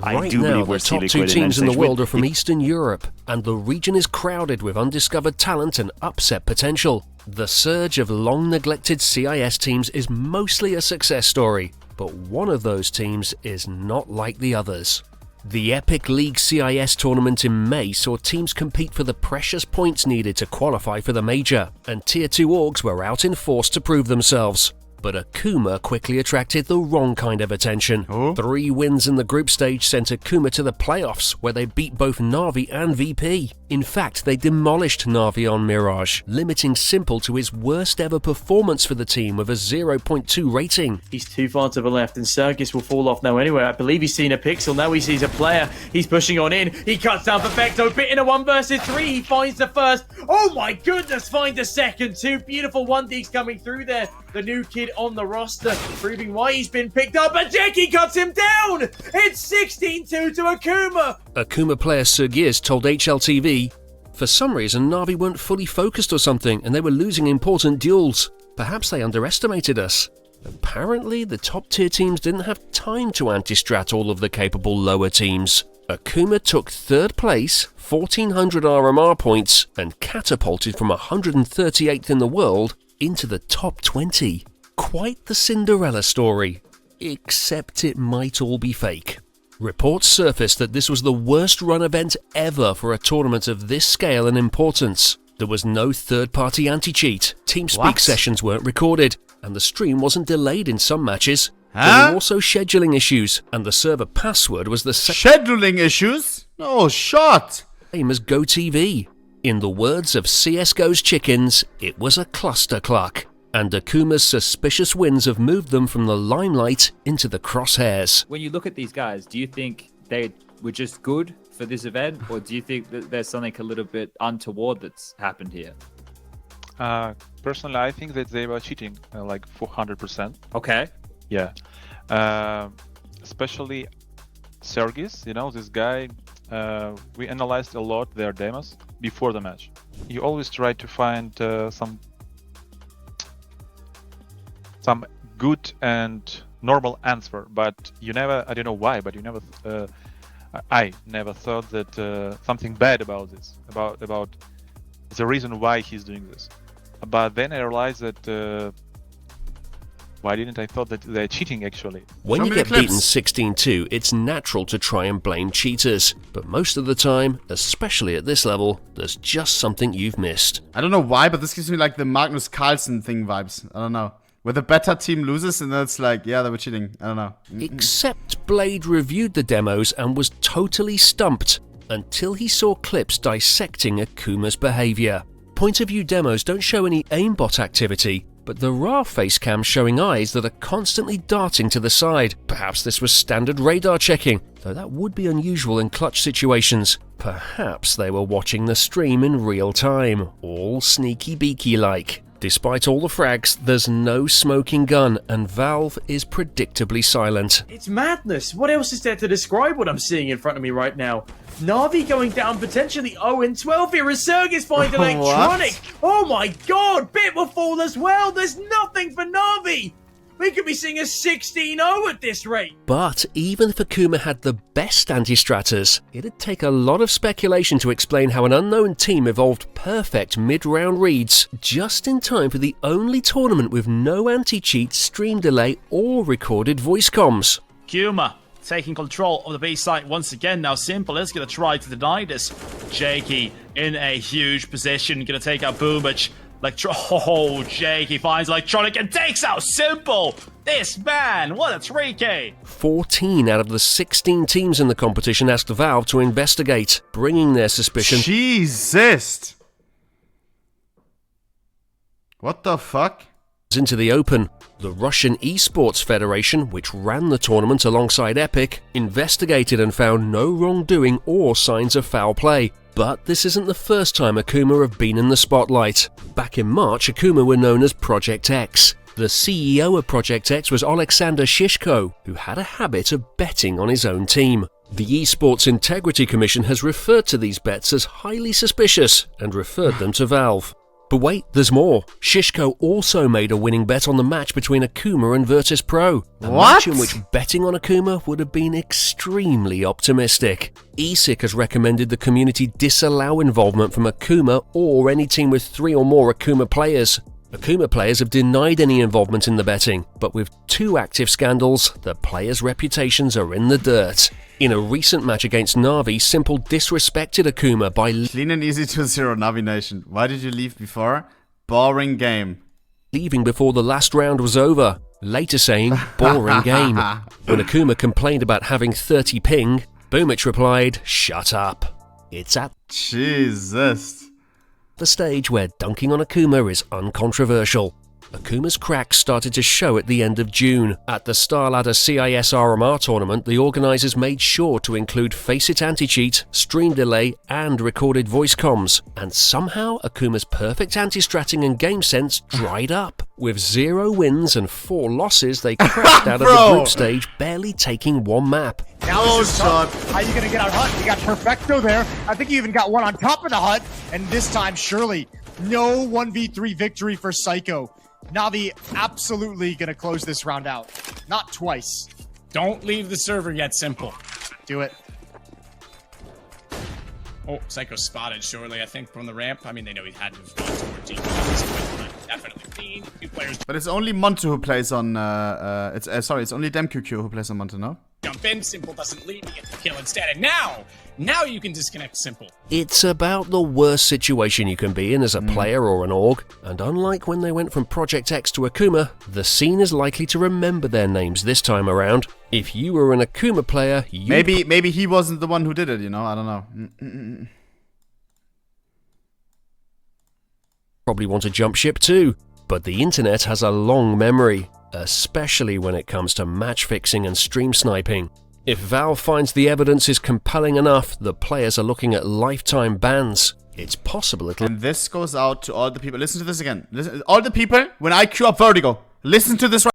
I do believe we're the top Liquid two teams in the world are from with Eastern Europe, and the region is crowded with undiscovered talent and upset potential. The surge of long-neglected CIS teams is mostly a success story, but one of those teams is not like the others. The Epic League CIS tournament in May saw teams compete for the precious points needed to qualify for the major, and Tier 2 orgs were out in force to prove themselves. But Akuma quickly attracted the wrong kind of attention. 3 wins in the group stage sent Akuma to the playoffs, where they beat both Na'Vi and VP. In fact, they demolished Na'Vi on Mirage, limiting Simple to his worst ever performance for the team with a 0.2 rating. He's too far to the left, and Sergis will fall off now anyway. I believe he's seen a pixel. Now he sees a player. He's pushing on in. He cuts down Perfecto, bit in a 1 versus 3. He finds the first. Oh my goodness, finds a second. 2 beautiful 1Ds coming through there. The new kid on the roster, proving why he's been picked up, but Jackie cuts him down! It's 16-2 to Akuma! Akuma player Sergiz told HLTV, "For some reason Na'Vi weren't fully focused or something, and they were losing important duels. Perhaps they underestimated us. Apparently, the top tier teams didn't have time to anti-strat all of the capable lower teams. Akuma took 3rd place, 1400 RMR points, and catapulted from 138th in the world into the top 20. Quite the Cinderella story, except it might all be fake." Reports surfaced that this was the worst run event ever for a tournament of this scale and importance. There was no third-party anti-cheat, TeamSpeak sessions weren't recorded, and the stream wasn't delayed in some matches. There were also scheduling issues, and the server password was the scheduling issues? Oh, shot! Same as GoTV. In the words of CSGO's chickens, it was a clustercluck, and Akuma's suspicious wins have moved them from the limelight into the crosshairs. When you look at these guys, do you think they were just good for this event, or do you think that there's something a little bit untoward that's happened here? Personally, I think that they were cheating, like 400%. Okay. Yeah. Especially Sergis, you know, this guy, we analyzed a lot their demos before the match. You always try to find some good and normal answer, but you never, I don't know why, but you never, I never thought that something bad about this, about the reason why he's doing this. But then I realized that why didn't I thought that they're cheating actually? When you get beaten 16-2, it's natural to try and blame cheaters. But most of the time, especially at this level, there's just something you've missed. I don't know why, but this gives me like the Magnus Carlsen thing vibes. I don't know. Where the better team loses and then it's like, yeah, they were cheating. I don't know. Except Blade reviewed the demos and was totally stumped until he saw clips dissecting Akuma's behavior. Point of view demos don't show any aimbot activity, but there are face cams showing eyes that are constantly darting to the side. Perhaps this was standard radar checking, though that would be unusual in clutch situations. Perhaps they were watching the stream in real time, all sneaky beaky like. Despite all the frags, there's no smoking gun, and Valve is predictably silent. It's madness. What else is there to describe what I'm seeing in front of me right now? Na'Vi going down potentially 0-12 here as Sergis finds electronic. Oh my god, Bit will fall as well. There's nothing for Na'Vi. We could be seeing a 16-0 at this rate. But even if Akuma had the best anti-stratters, it'd take a lot of speculation to explain how an unknown team evolved perfect mid-round reads just in time for the only tournament with no anti-cheat, stream delay, or recorded voice comms. Akuma taking control of the B site once again. Now Simple is going to try to deny this. Jakey in a huge position, going to take out Boomich. Jakey finds electronic and takes out Simple. This man, what a 3K. 14 out of the 16 teams in the competition asked Valve to investigate, bringing their suspicion. Jesus! What the fuck? Into the open. The Russian Esports Federation, which ran the tournament alongside Epic, investigated and found no wrongdoing or signs of foul play. But this isn't the first time Akuma have been in the spotlight. Back in March, Akuma were known as Project X. The CEO of Project X was Alexander Shishko, who had a habit of betting on his own team. The Esports Integrity Commission has referred to these bets as highly suspicious and referred them to Valve. But wait, there's more. Shishko also made a winning bet on the match between Akuma and Virtus Pro. A match in which betting on Akuma would have been extremely optimistic. ESIC has recommended the community disallow involvement from Akuma or any team with 3 or more Akuma players. Akuma players have denied any involvement in the betting, but with 2 active scandals, the players' reputations are in the dirt. In a recent match against Na'Vi, Simple disrespected Akuma by Clean and easy 2-0 Na'Vi Nation. Why did you leave before? Boring game. leaving before the last round was over, later saying, boring game. When Akuma complained about having 30 ping, Boomich replied, shut up. It's at Jesus. the stage where dunking on Akuma is uncontroversial. Akuma's cracks started to show at the end of June. At the StarLadder CIS RMR tournament, the organisers made sure to include Faceit anti-cheat, stream delay, and recorded voice comms. And somehow, Akuma's perfect anti-stratting and game sense dried up. With 0 wins and 4 losses, they crashed out of the group stage, barely taking 1 map. Now this is tough. How are you going to get out hut? You got Perfecto there. I think you even got one on top of the hut. And this time, surely, no 1v3 victory for Psycho. Na'Vi absolutely going to close this round out. Not twice. Don't leave the server yet, Simple. Do it. Oh, Psycho spotted shortly, I think, from the ramp. I mean, they know he had to have gone toward G, but definitely clean. 2 players But it's only Monte who plays on, it's only DemQQ who plays on Monte, no? jump in. Simple doesn't leave. He gets the kill instead. And now you can disconnect Simple. It's about the worst situation you can be in as a player or an org, and unlike when they went from Project X to Akuma, the scene is likely to remember their names this time around. If you were an Akuma player, you Maybe he wasn't the one who did it, you know? I don't know. probably want to jump ship too. But the internet has a long memory, especially when it comes to match fixing and stream sniping. If Valve finds the evidence is compelling enough, the players are looking at lifetime bans. It's possible it'll... And this goes out to all the people. Listen to this again. Listen, all the people, when I queue up Vertigo, listen to this right